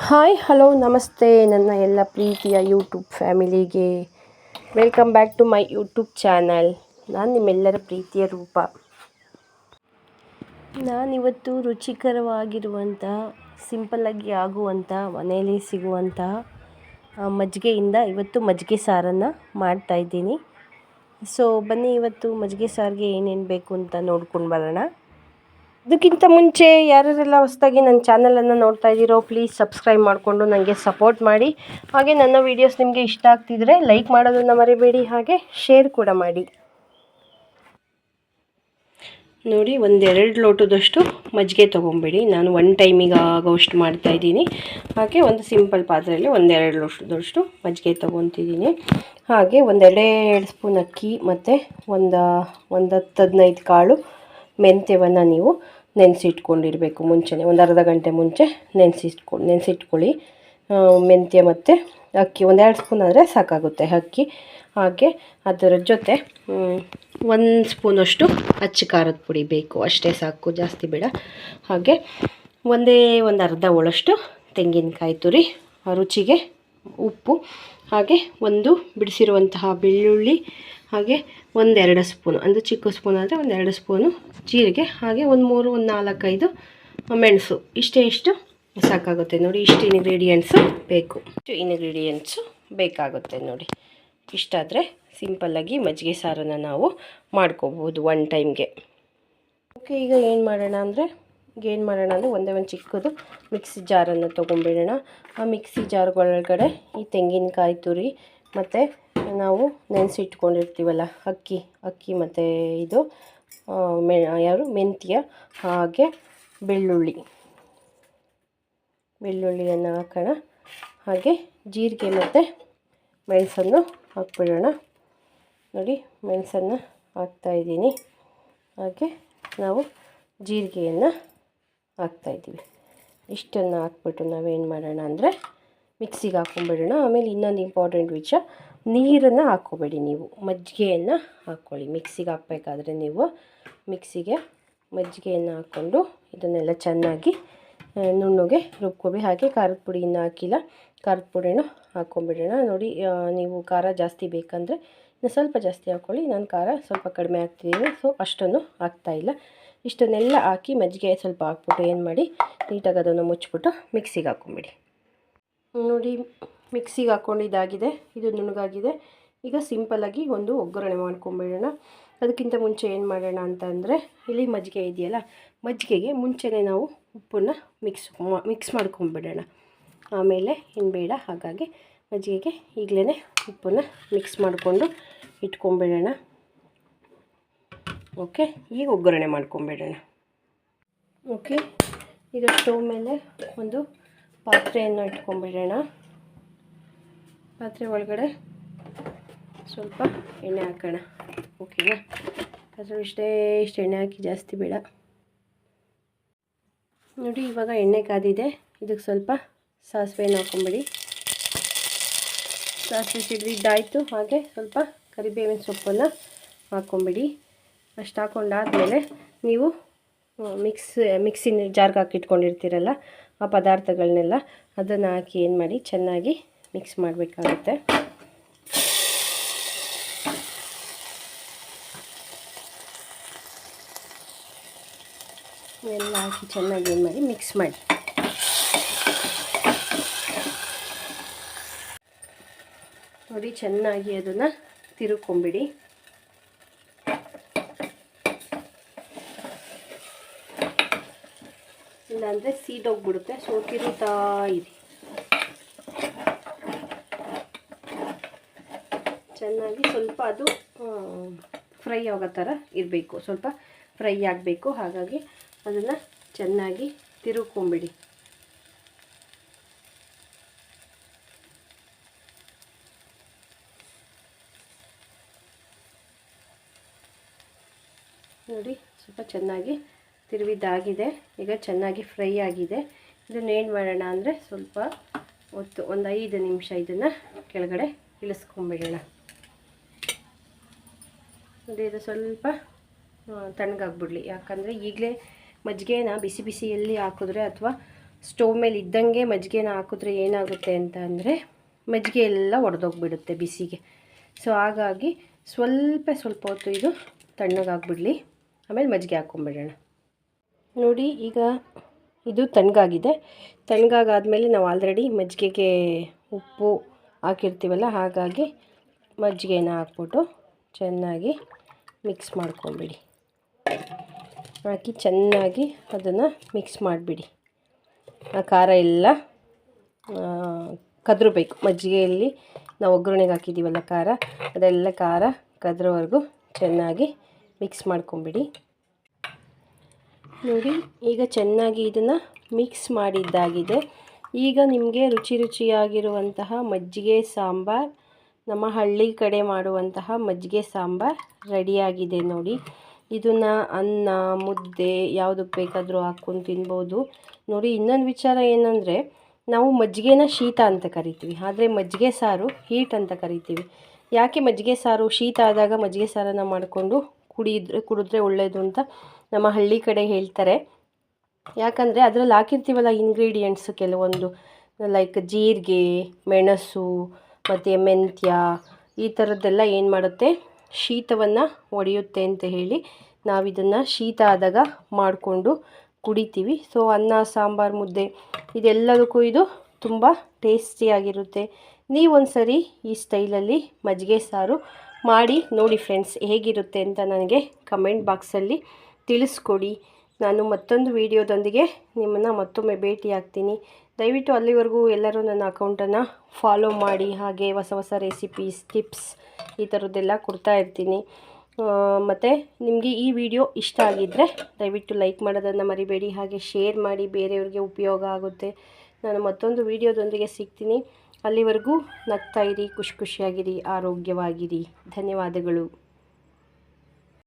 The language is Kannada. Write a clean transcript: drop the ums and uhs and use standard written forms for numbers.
ಹಾಯ್ ಹಲೋ ನಮಸ್ತೆ ನನ್ನ ಎಲ್ಲ ಪ್ರೀತಿಯ ಯೂಟ್ಯೂಬ್ ಫ್ಯಾಮಿಲಿಗೆ welcome back to my YouTube channel. ನಾನು ನಿಮ್ಮೆಲ್ಲರ ಪ್ರೀತಿಯ ರೂಪ. ನಾನಿವತ್ತು ರುಚಿಕರವಾಗಿರುವಂಥ ಸಿಂಪಲ್ಲಾಗಿ ಆಗುವಂಥ ಮನೆಯಲ್ಲಿ ಸಿಗುವಂತಹ ಮಜ್ಜಿಗೆಯಿಂದ ಇವತ್ತು ಮಜ್ಜಿಗೆ ಸಾರನ್ನು ಮಾಡ್ತಾಯಿದ್ದೀನಿ. ಸೊ ಬನ್ನಿ ಇವತ್ತು ಮಜ್ಜಿಗೆ ಸಾರಿಗೆ ಏನೇನು ಬೇಕು ಅಂತ ನೋಡ್ಕೊಂಡು ಬರೋಣ. ಅದಕ್ಕಿಂತ ಮುಂಚೆ ಯಾರೆಲ್ಲ ಹೊಸದಾಗಿ ನನ್ನ ಚಾನಲನ್ನು ನೋಡ್ತಾ ಇದ್ದೀರೋ ಪ್ಲೀಸ್ ಸಬ್ಸ್ಕ್ರೈಬ್ ಮಾಡಿಕೊಂಡು ನನಗೆ ಸಪೋರ್ಟ್ ಮಾಡಿ. ಹಾಗೆ ನನ್ನ ವೀಡಿಯೋಸ್ ನಿಮಗೆ ಇಷ್ಟ ಆಗ್ತಿದ್ರೆ ಲೈಕ್ ಮಾಡೋದನ್ನು ಮರಿಬೇಡಿ, ಹಾಗೆ ಶೇರ್ ಕೂಡ ಮಾಡಿ. ನೋಡಿ, 1-2 ಲೋಟದಷ್ಟು ಮಜ್ಜಿಗೆ ತೊಗೊಂಬಿಡಿ. ನಾನು 1 ಟೈಮಿಗೆ ಆಗೋಷ್ಟು ಮಾಡ್ತಾಯಿದ್ದೀನಿ. ಹಾಗೆ ಒಂದು ಸಿಂಪಲ್ ಪಾತ್ರೆಯಲ್ಲಿ 1-2 ಲೋಟದಷ್ಟು ಮಜ್ಜಿಗೆ ತೊಗೊತಿದ್ದೀನಿ. ಹಾಗೆ 1-2 ಸ್ಪೂನ್ ಅಕ್ಕಿ ಮತ್ತು ಒಂದು 10-15 ಕಾಳು ಮೆಂತ್ಯವನ್ನು ನೀವು ನೆನೆಸಿಟ್ಕೊಂಡಿರಬೇಕು. ಮುಂಚೆನೇ ಒಂದು ಅರ್ಧ ಗಂಟೆ ಮುಂಚೆ ನೆನೆಸಿಟ್ಕೊಳ್ಳಿ. ಮೆಂತ್ಯ ಮತ್ತು ಅಕ್ಕಿ 1-2 ಸ್ಪೂನ್ ಆದರೆ ಸಾಕಾಗುತ್ತೆ ಅಕ್ಕಿ. ಹಾಗೆ ಅದರ ಜೊತೆ 1 ಸ್ಪೂನಷ್ಟು ಅಚ್ಚ ಖಾರದ ಪುಡಿ ಬೇಕು, ಅಷ್ಟೇ ಸಾಕು, ಜಾಸ್ತಿ ಬೇಡ. ಹಾಗೆ ಒಂದು ಅರ್ಧ ಹೋಳಷ್ಟು ತೆಂಗಿನಕಾಯಿ ತುರಿ, ರುಚಿಗೆ ಉಪ್ಪು, ಹಾಗೆ ಒಂದು ಬಿಡಿಸಿರುವಂತಹ ಬೆಳ್ಳುಳ್ಳಿ, ಹಾಗೆ 1-2 ಸ್ಪೂನು, ಅಂದರೆ ಚಿಕ್ಕ ಸ್ಪೂನ್ ಆದರೆ 1-2 ಸ್ಪೂನು ಜೀರಿಗೆ, ಹಾಗೆ 4-5 ಮೆಣಸು. ಇಷ್ಟು ಸಾಕಾಗುತ್ತೆ ನೋಡಿ. ಇಷ್ಟು ಇಂಗ್ರೀಡಿಯೆಂಟ್ಸು ಬೇಕಾಗುತ್ತೆ ನೋಡಿ. ಇಷ್ಟಾದರೆ ಸಿಂಪಲ್ಲಾಗಿ ಮಜ್ಜಿಗೆ ಸಾರನ್ನು ನಾವು ಮಾಡ್ಕೋಬೋದು 1 ಟೈಮ್ಗೆ. ಓಕೆ, ಈಗ ಏನು ಮಾಡೋಣ ಅಂದರೆ ಒಂದೇ ಒಂದು ಚಿಕ್ಕದು ಮಿಕ್ಸಿ ಜಾರನ್ನು ತೊಗೊಂಬಿಡೋಣ. ಆ ಮಿಕ್ಸಿ ಜಾರ್ಗಳೊಳಗಡೆ ಈ ತೆಂಗಿನಕಾಯಿ ತುರಿ ಮತ್ತು ನಾವು ನೆನೆಸಿಟ್ಕೊಂಡಿರ್ತೀವಲ್ಲ ಅಕ್ಕಿ ಮತ್ತು ಇದು ಮೆಂತ್ಯ, ಹಾಗೆ ಬೆಳ್ಳುಳ್ಳಿಯನ್ನು ಹಾಕೋಣ. ಹಾಗೆ ಜೀರಿಗೆ ಮತ್ತು ಮೆಣಸನ್ನು ಹಾಕ್ಬಿಡೋಣ. ನೋಡಿ, ಮೆಣಸನ್ನು ಹಾಕ್ತಾಯಿದ್ದೀನಿ. ಹಾಗೆ ನಾವು ಜೀರಿಗೆಯನ್ನು ಹಾಕ್ತಾಯಿದ್ದೀವಿ. ಇಷ್ಟನ್ನು ಹಾಕ್ಬಿಟ್ಟು ನಾವೇನು ಮಾಡೋಣ ಅಂದರೆ ಮಿಕ್ಸಿಗೆ ಹಾಕ್ಕೊಂಬಿಡೋಣ. ಆಮೇಲೆ ಇನ್ನೊಂದು ಇಂಪಾರ್ಟೆಂಟ್ ವಿಷಯ, ನೀರನ್ನು ಹಾಕ್ಕೋಬೇಡಿ ನೀವು, ಮಜ್ಜಿಗೆಯನ್ನು ಹಾಕ್ಕೊಳ್ಳಿ. ಮಿಕ್ಸಿಗೆ ಹಾಕಬೇಕಾದ್ರೆ ನೀವು ಮಿಕ್ಸಿಗೆ ಮಜ್ಜಿಗೆಯನ್ನು ಹಾಕ್ಕೊಂಡು ಇದನ್ನೆಲ್ಲ ಚೆನ್ನಾಗಿ ನುಣ್ಣಗೆ ರುಬ್ಕೊಬಿ. ಹಾಗೆ ಖಾರದ ಪುಡಿ ಇನ್ನೂ ಹಾಕಿಲ್ಲ, ಖಾರದ ಪುಡಿನೂ ಹಾಕ್ಕೊಂಬಿಡೋಣ. ನೋಡಿ, ನೀವು ಖಾರ ಜಾಸ್ತಿ ಬೇಕಂದರೆ ಇನ್ನು ಸ್ವಲ್ಪ ಜಾಸ್ತಿ ಹಾಕ್ಕೊಳ್ಳಿ. ನಾನು ಖಾರ ಸ್ವಲ್ಪ ಕಡಿಮೆ ಹಾಕ್ತಿದ್ದೀನಿ, ಸೊ ಅಷ್ಟನ್ನು ಹಾಕ್ತಾಯಿಲ್ಲ. ಇಷ್ಟನ್ನೆಲ್ಲ ಹಾಕಿ ಮಜ್ಜಿಗೆ ಸ್ವಲ್ಪ ಹಾಕ್ಬಿಟ್ಟು ಏನು ಮಾಡಿ, ನೀಟಾಗಿ ಅದನ್ನು ಮುಚ್ಚಿಬಿಟ್ಟು ಮಿಕ್ಸಿಗೆ ಹಾಕ್ಕೊಂಬಿಡಿ. ನೋಡಿ, ಮಿಕ್ಸಿಗೆ ಹಾಕ್ಕೊಂಡಿದ್ದಾಗಿದೆ, ಇದು ನುಣ್ಣಗಾಗಿದೆ. ಈಗ ಸಿಂಪಲ್ಲಾಗಿ ಒಂದು ಒಗ್ಗರಣೆ ಮಾಡ್ಕೊಂಬಿಡೋಣ. ಅದಕ್ಕಿಂತ ಮುಂಚೆ ಏನು ಮಾಡೋಣ ಅಂತಂದರೆ, ಇಲ್ಲಿ ಮಜ್ಜಿಗೆ ಇದೆಯಲ್ಲ, ಮಜ್ಜಿಗೆಗೆ ಮುಂಚೆನೇ ನಾವು ಉಪ್ಪನ್ನು ಮಿಕ್ಸ್ ಮಾಡ್ಕೊಂಬಿಡೋಣ. ಆಮೇಲೆ ಏನು ಬೇಡ, ಹಾಗಾಗಿ ಮಜ್ಜಿಗೆಗೆ ಈಗಲೇ ಉಪ್ಪನ್ನು ಮಿಕ್ಸ್ ಮಾಡಿಕೊಂಡು ಇಟ್ಕೊಂಬಿಡೋಣ. ಓಕೆ, ಈಗ ಒಗ್ಗರಣೆ ಮಾಡ್ಕೊಂಬಿಡೋಣ. ಓಕೆ, ಈಗ ಸ್ಟವ್ ಮೇಲೆ ಒಂದು ಪಾತ್ರೆಯನ್ನು ಇಟ್ಕೊಂಬಿಡೋಣ. ಪಾತ್ರೆ ಒಳಗಡೆ ಸ್ವಲ್ಪ ಎಣ್ಣೆ ಹಾಕೋಣ. ಓಕೆನಾ? ಅದ್ರ ಇಷ್ಟು ಎಣ್ಣೆ ಹಾಕಿ, ಜಾಸ್ತಿ ಬೇಡ. ನೋಡಿ, ಇವಾಗ ಎಣ್ಣೆ ಕಾದಿದೆ. ಇದಕ್ಕೆ ಸ್ವಲ್ಪ ಸಾಸಿವೆಯನ್ನು ಹಾಕ್ಕೊಂಬಿಡಿ. ಸಾಸಿವೆ ಸಿಡಿದಿದ್ದಾಯಿತು. ಹಾಗೆ ಸ್ವಲ್ಪ ಕರಿಬೇವಿನ ಸೊಪ್ಪನ್ನು ಹಾಕ್ಕೊಂಬಿಡಿ. ಅಷ್ಟು ಹಾಕ್ಕೊಂಡಾದಮೇಲೆ ನೀವು ಮಿಕ್ಸಿ ಜಾರ್ಗೆ ಹಾಕಿಟ್ಕೊಂಡಿರ್ತೀರಲ್ಲ ಆ ಪದಾರ್ಥಗಳನ್ನೆಲ್ಲ ಅದನ್ನು ಹಾಕಿ ಏನು ಮಾಡಿ, ಚೆನ್ನಾಗಿ ಮಿಕ್ಸ್ ಮಾಡಬೇಕಾಗುತ್ತೆ. ಎಲ್ಲ ಹಾಕಿ ಚೆನ್ನಾಗಿ ಏನು ಮಾಡಿ ಮಿಕ್ಸ್ ಮಾಡಿ. ನೋಡಿ, ಚೆನ್ನಾಗಿ ಅದನ್ನು ತಿರುಕೊಂಬಿಡಿ. ಇಲ್ಲಾಂದರೆ ಸೀದೋಗ್ಬಿಡುತ್ತೆ. ಸೊ ತಿರುತ್ತಾ ಇರಿ, ಚೆನ್ನಾಗಿ. ಸ್ವಲ್ಪ ಅದು ಫ್ರೈ ಆಗೋ ಥರ ಇರಬೇಕು, ಸ್ವಲ್ಪ ಫ್ರೈ ಆಗಬೇಕು. ಹಾಗಾಗಿ ಅದನ್ನು ಚೆನ್ನಾಗಿ ತಿರುಕೊಂಬಿಡಿ. ನೋಡಿ, ಸ್ವಲ್ಪ ಚೆನ್ನಾಗಿ ತಿರುವಿದ್ದಾಗಿದೆ. ಈಗ ಚೆನ್ನಾಗಿ ಫ್ರೈ ಆಗಿದೆ. ಇದನ್ನು ಏನು ಮಾಡೋಣ ಅಂದರೆ ಸ್ವಲ್ಪ ಹೊತ್ತು, ಒಂದು 5 ನಿಮಿಷ ಇದನ್ನು ಕೆಳಗಡೆ ಇಳಿಸ್ಕೊಂಬಿಡೋಣ. ನೋಡಿ, ಇದು ಸ್ವಲ್ಪ ತಣ್ಣಗಾಗ್ಬಿಡಲಿ. ಯಾಕಂದರೆ ಈಗಲೇ ಮಜ್ಜಿಗೆನ ಬಿಸಿಯಲ್ಲಿ ಹಾಕಿದ್ರೆ ಅಥವಾ ಸ್ಟವ್ ಮೇಲೆ ಇದ್ದಂಗೆ ಮಜ್ಜಿಗೆನ ಹಾಕಿದ್ರೆ ಏನಾಗುತ್ತೆ ಅಂತ ಅಂದರೆ ಮಜ್ಜಿಗೆ ಎಲ್ಲ ಒಡೆದೋಗ್ಬಿಡುತ್ತೆ ಬಿಸಿಗೆ. ಸೊ ಹಾಗಾಗಿ ಸ್ವಲ್ಪ ಹೊತ್ತು ಇದು ತಣ್ಣಗಾಗ್ಬಿಡಲಿ, ಆಮೇಲೆ ಮಜ್ಜಿಗೆ ಹಾಕ್ಕೊಂಬಿಡೋಣ. ನೋಡಿ ಈಗ ಇದು ತಣ್ಣಗಾಗಿದೆ. ತಣ್ಣಗಾದ್ಮೇಲೆ ನಾವು ಆಲ್ರೆಡಿ ಮಜ್ಜಿಗೆಗೆ ಉಪ್ಪು ಹಾಕಿರ್ತೀವಲ್ಲ, ಹಾಗಾಗಿ ಮಜ್ಜಿಗೆನ ಹಾಕ್ಬಿಟ್ಟು ಚೆನ್ನಾಗಿ ಮಿಕ್ಸ್ ಮಾಡ್ಕೊಂಬಿಡಿ. ಹಾಕಿ ಚೆನ್ನಾಗಿ ಅದನ್ನು ಮಿಕ್ಸ್ ಮಾಡಿಬಿಡಿ. ಆ ಖಾರ ಎಲ್ಲ ಕದ್ರಬೇಕು. ಮಜ್ಜಿಗೆಯಲ್ಲಿ ನಾವು ಒಗ್ಗರಣೆಗೆ ಹಾಕಿದ್ದೀವಲ್ಲ ಖಾರ, ಅದೆಲ್ಲ ಖಾರ ಕದ್ರೋವರೆಗೂ ಚೆನ್ನಾಗಿ ಮಿಕ್ಸ್ ಮಾಡ್ಕೊಂಬಿಡಿ. ನೋಡಿ ಈಗ ಚೆನ್ನಾಗಿ ಇದನ್ನು ಮಿಕ್ಸ್ ಮಾಡಿದ್ದಾಗಿದೆ. ಈಗ ನಿಮಗೆ ರುಚಿಯಾಗಿರುವಂತಹ ಮಜ್ಜಿಗೆ ಸಾಂಬಾರು, ನಮ್ಮ ಹಳ್ಳಿ ಕಡೆ ಮಾಡುವಂತಹ ಮಜ್ಜಿಗೆ ಸಾಂಬಾರು ರೆಡಿಯಾಗಿದೆ ನೋಡಿ. ಇದನ್ನು ಅನ್ನ, ಮುದ್ದೆ ಯಾವುದಕ್ಕೆ ಬೇಕಾದರೂ ಹಾಕ್ಕೊಂಡು ತಿನ್ಬೋದು. ನೋಡಿ ಇನ್ನೊಂದು ವಿಚಾರ ಏನಂದರೆ, ನಾವು ಮಜ್ಜಿಗೆನ ಶೀತ ಅಂತ ಕರಿತೀವಿ, ಆದರೆ ಮಜ್ಜಿಗೆ ಸಾರು ಹೀಟ್ ಅಂತ ಕರಿತೀವಿ. ಯಾಕೆ ಮಜ್ಜಿಗೆ ಸಾರು ಶೀತ ಆದಾಗ ಮಜ್ಜಿಗೆ ಸಾರನ್ನು ಮಾಡಿಕೊಂಡು ಕುಡಿದ್ರೆ ಒಳ್ಳೆಯದು ಅಂತ ನಮ್ಮ ಹಳ್ಳಿ ಕಡೆ ಹೇಳ್ತಾರೆ. ಯಾಕಂದರೆ ಅದರಲ್ಲಿ ಹಾಕಿರ್ತೀವಲ್ಲ ಇಂಗ್ರೀಡಿಯೆಂಟ್ಸ್ ಕೆಲವೊಂದು, ಲೈಕ್ ಜೀರಿಗೆ, ಮೆಣಸು ಮತ್ತು ಮೆಂತ್ಯ, ಈ ಥರದ್ದೆಲ್ಲ ಏನು ಮಾಡುತ್ತೆ, ಶೀತವನ್ನು ಒಡೆಯುತ್ತೆ ಅಂತ ಹೇಳಿ ನಾವಿದನ್ನು ಶೀತ ಆದಾಗ ಮಾಡಿಕೊಂಡು ಕುಡಿತೀವಿ. ಸೊ ಅನ್ನ, ಸಾಂಬಾರು, ಮುದ್ದೆ ಇದೆಲ್ಲದಕ್ಕೂ ಇದು ತುಂಬ ಟೇಸ್ಟಿಯಾಗಿರುತ್ತೆ. ನೀವೊಂದು ಸರಿ ಈ ಸ್ಟೈಲಲ್ಲಿ ಮಜ್ಜಿಗೆ ಸಾರು ಮಾಡಿ ನೋಡಿ ಫ್ರೆಂಡ್ಸ್, ಹೇಗಿರುತ್ತೆ ಅಂತ ನನಗೆ ಕಮೆಂಟ್ ಬಾಕ್ಸಲ್ಲಿ ತಿಳಿಸ್ಕೊಡಿ. ನಾನು ಮತ್ತೊಂದು ವಿಡಿಯೋದೊಂದಿಗೆ ನಿಮ್ಮನ್ನು ಮತ್ತೊಮ್ಮೆ ಭೇಟಿ ಆಗ್ತೀನಿ. ದಯವಿಟ್ಟು ಅಲ್ಲಿವರೆಗೂ ಎಲ್ಲರೂ ನನ್ನ ಅಕೌಂಟನ್ನು ಫಾಲೋ ಮಾಡಿ. ಹಾಗೆ ಹೊಸ ರೆಸಿಪೀಸ್, ಟಿಪ್ಸ್ ಈ ಥರದ್ದೆಲ್ಲ ಕೊಡ್ತಾ ಇರ್ತೀನಿ. ಮತ್ತು ನಿಮಗೆ ಈ ವಿಡಿಯೋ ಇಷ್ಟ ಆಗಿದ್ದರೆ ದಯವಿಟ್ಟು ಲೈಕ್ ಮಾಡೋದನ್ನು ಮರಿಬೇಡಿ. ಹಾಗೆ ಶೇರ್ ಮಾಡಿ, ಬೇರೆಯವ್ರಿಗೆ ಉಪಯೋಗ ಆಗುತ್ತೆ. ನಾನು ಮತ್ತೊಂದು ವಿಡಿಯೋದೊಂದಿಗೆ ಸಿಗ್ತೀನಿ. ಅಲ್ಲಿವರೆಗೂ ನಗ್ತಾಯಿರಿ, ಖುಷಿಯಾಗಿರಿ, ಆರೋಗ್ಯವಾಗಿರಿ. ಧನ್ಯವಾದಗಳು.